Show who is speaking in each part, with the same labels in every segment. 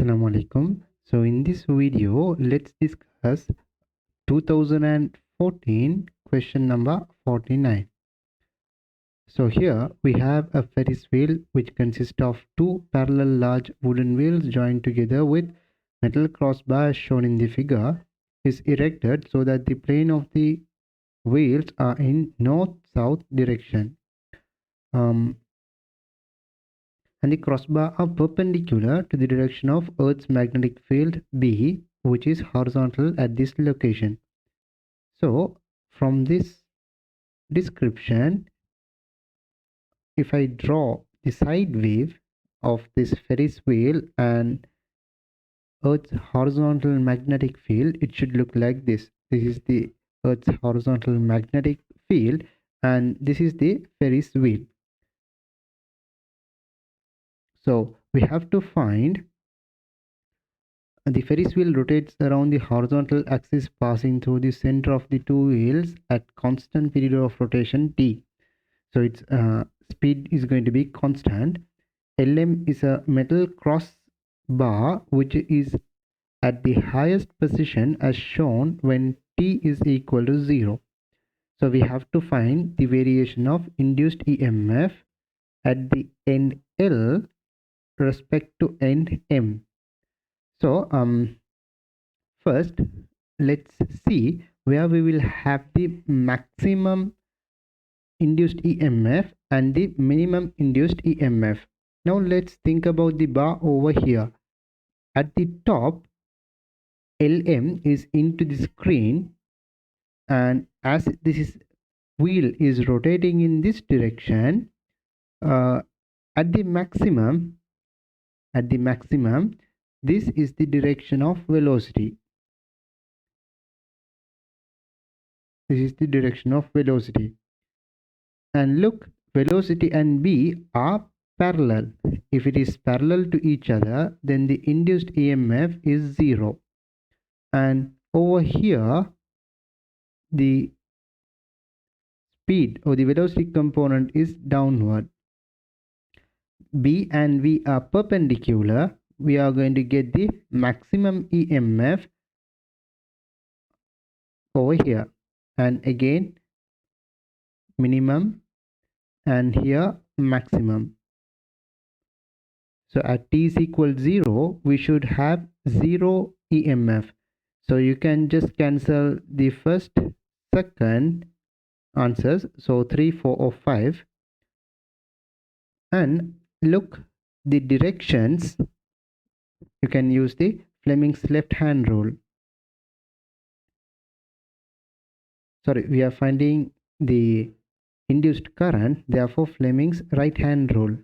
Speaker 1: Assalamu alaikum. So in this video, let's discuss 2014 question number 49. So here we have a Ferris wheel which consists of two parallel large wooden wheels joined together with metal crossbar shown in the figure is erected so that the plane of the wheels are in north-south direction. And the crossbar are perpendicular to the direction of Earth's magnetic field B, which is horizontal at this location. So from this description, if I draw the side wave of this Ferris wheel and Earth's horizontal magnetic field, it should look like this. This is the Earth's horizontal magnetic field and this is the Ferris wheel. So we have to find the Ferris wheel rotates around the horizontal axis passing through the center of the two wheels at constant period of rotation t. So its speed is going to be constant. Lm is a metal cross bar which is at the highest position as shown when t is equal to 0. So we have to find the variation of induced EMF at the end L respect to end M. So first let's see where we will have the maximum induced EMF and the minimum induced EMF. Now let's think about the bar over here. At the top, Lm is into the screen, and as this wheel is rotating in this direction, at the maximum, this is the direction of velocity. This is the direction of velocity. And look, velocity and B are parallel. If it is parallel to each other, then the induced EMF is 0. And over here, the speed or the velocity component is downward. B and V are perpendicular. We are going to get the maximum EMF over here. And again, minimum, and here maximum. So at t is equal 0, we should have 0 EMF. So you can just cancel the first, second answers. So 3, 4 or 5. And look the directions. You can use the Fleming's left hand rule. Sorry, we are finding the induced current, therefore Fleming's right hand rule.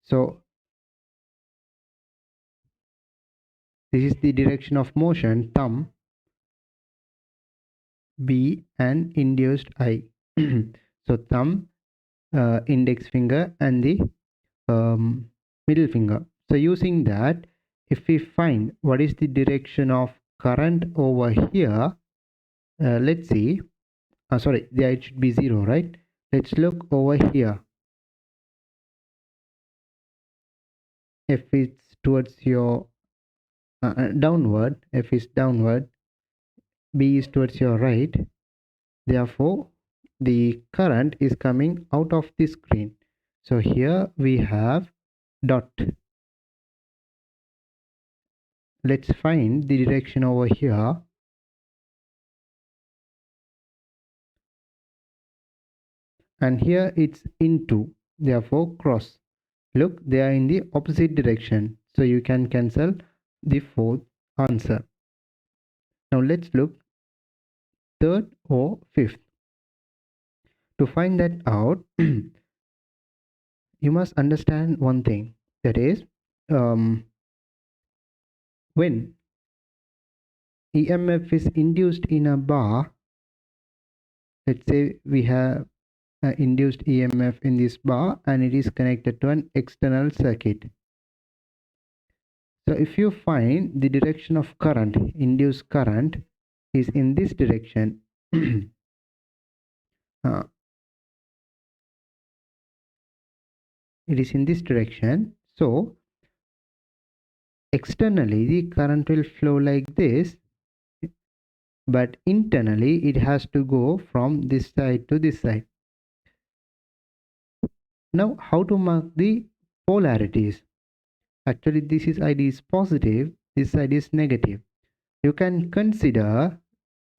Speaker 1: So this is the direction of motion, thumb, B and induced I. So thumb, index finger and the middle finger. So using that, if we find what is the direction of current over here, let's see. Sorry, there it should be 0, right? Let's look over here. If it's towards your downward, F is downward, B is towards your right, therefore the current is coming out of the screen. So here we have dot. Let's find the direction over here. And here it's into, therefore cross. Look, they are in the opposite direction, so you can cancel the fourth answer. Now let's look third or fifth. To find that out, you must understand one thing, that is when EMF is induced in a bar, let's say we have an induced EMF in this bar and it is connected to an external circuit. So if you find the direction of current, induced current is in this direction, it is in this direction. So externally the current will flow like this, but internally it has to go from this side to this side. Now how to mark the polarities? Actually this side is positive, this side is negative. You can consider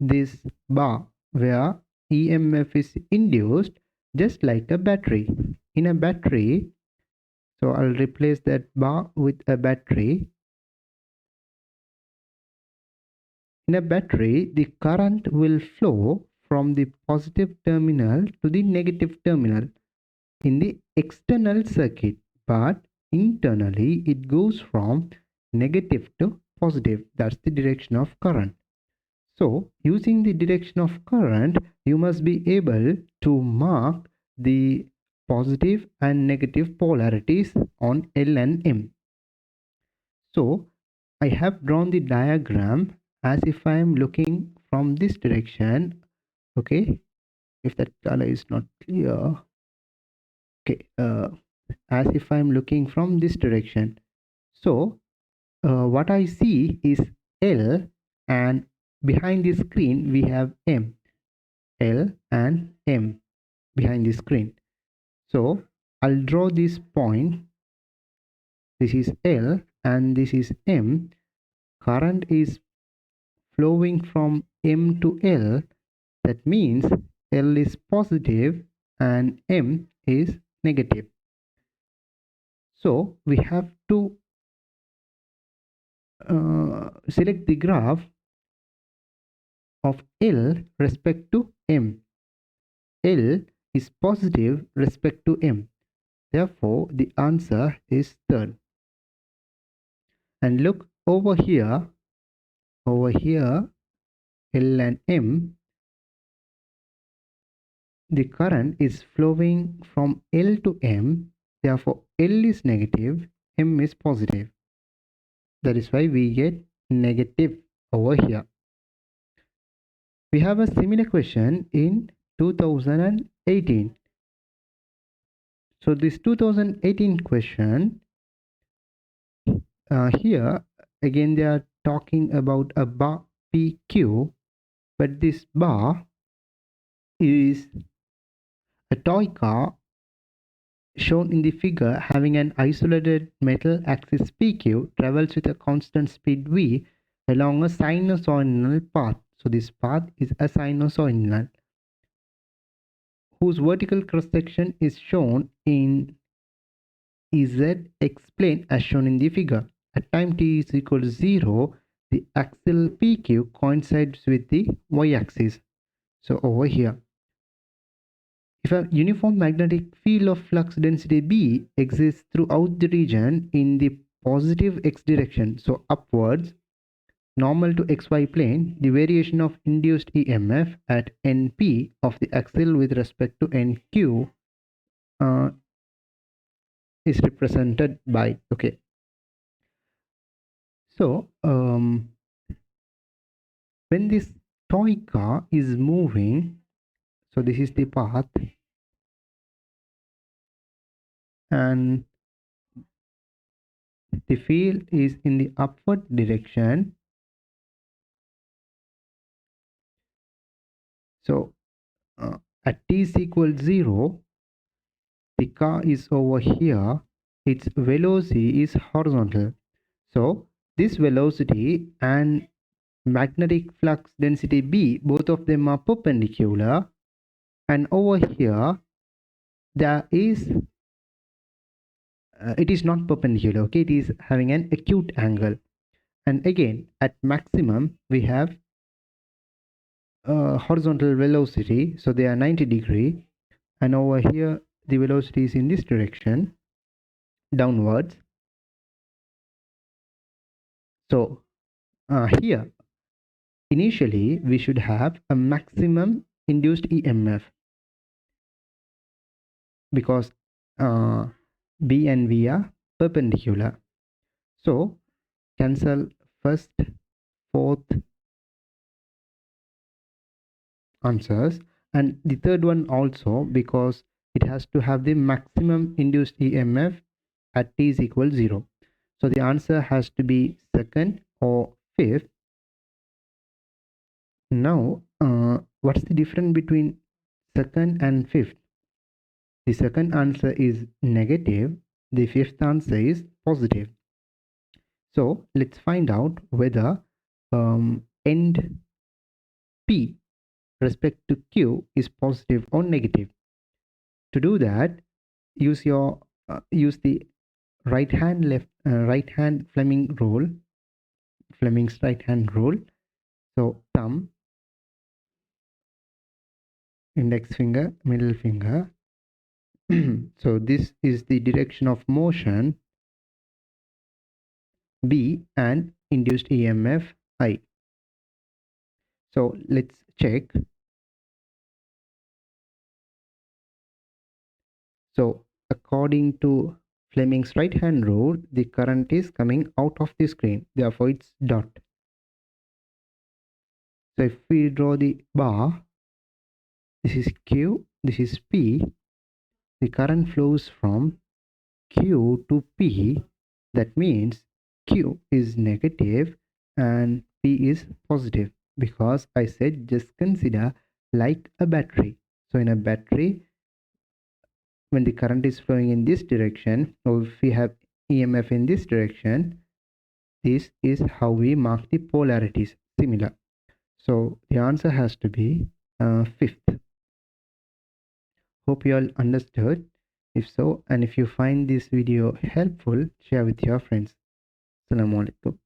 Speaker 1: this bar where EMF is induced just like a battery. In a battery, so I'll replace that bar with a battery. In a battery, the current will flow from the positive terminal to the negative terminal in the external circuit, but internally it goes from negative to positive. That's the direction of current. So using the direction of current, you must be able to mark the positive and negative polarities on L and M. So I have drawn the diagram as if I am looking from this direction. Okay, if that color is not clear. Okay, as if I am looking from this direction. So what I see is L, and behind the screen we have M. L and M behind the screen. So I'll draw this point. This is L and this is M. Current is flowing from M to L. That means L is positive and M is negative. So we have to select the graph of L respect to M. L is positive respect to M. Therefore, the answer is third. And look over here, L and M, the current is flowing from L to M. Therefore, L is negative, M is positive. That is why we get negative over here. We have a similar question in 2018. So this 2018 question, here again they are talking about a bar PQ, but this bar is a toy car shown in the figure having an isolated metal axis PQ, travels with a constant speed v along a sinusoidal path. So this path is a sinusoidal whose vertical cross section is shown in ZX plane as shown in the figure. At time t is equal to 0, the axle PQ coincides with the y-axis. So over here, if a uniform magnetic field of flux density B exists throughout the region in the positive x direction, so upwards, normal to xy plane, the variation of induced EMF at Np of the axle with respect to Nq is represented by, okay. So when this toy car is moving, so this is the path, and the field is in the upward direction. So at t is equal 0, the car is over here, its velocity is horizontal. So this velocity and magnetic flux density B, both of them are perpendicular, and over here there is it is not perpendicular, okay, it is having an acute angle. And again at maximum we have horizontal velocity, so they are 90°, and over here the velocity is in this direction downwards. So here initially we should have a maximum induced EMF because B and V are perpendicular. So cancel first, fourth answers, and the third one also, because it has to have the maximum induced EMF at t is equal 0. So the answer has to be second or fifth. Now, what's the difference between second and fifth? The second answer is negative. The fifth answer is positive. So let's find out whether end P respect to Q is positive or negative. To do that, use the right hand Fleming rule, Fleming's right hand rule. So thumb, index finger, middle finger. So this is the direction of motion B and induced EMF I. So let's check. So according to Fleming's right hand rule, the current is coming out of the screen, therefore it's dot. So if we draw the bar, this is Q, this is P, the current flows from Q to P. That means Q is negative and P is positive, because I said just consider like a battery. So in a battery, when the current is flowing in this direction, or if we have EMF in this direction, this is how we mark the polarities similar. So the answer has to be fifth. Hope you all understood. If so, and if you find this video helpful, share with your friends. Assalamu alaikum.